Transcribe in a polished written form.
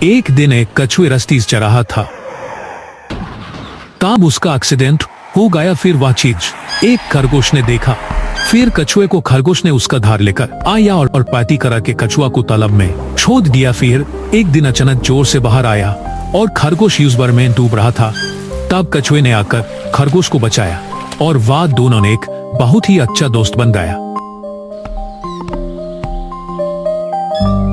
एक दिन एक कछुए रस्तीज चरा था, तब उसका एक्सीडेंट हो गया। फिर वह चीज एक खरगोश ने देखा। फिर कछुए को खरगोश ने उसका धार लेकर आया और पार्टी करा के कछुआ को तालाब में छोड़ दिया। फिर एक दिन अचानक जोर से बाहर आया और खरगोश यूजबर में डूब रहा था। तब कछुए ने आकर खरगोश को बचाया और वह दोनों ने एक बहुत ही अच्छा दोस्त बन गया।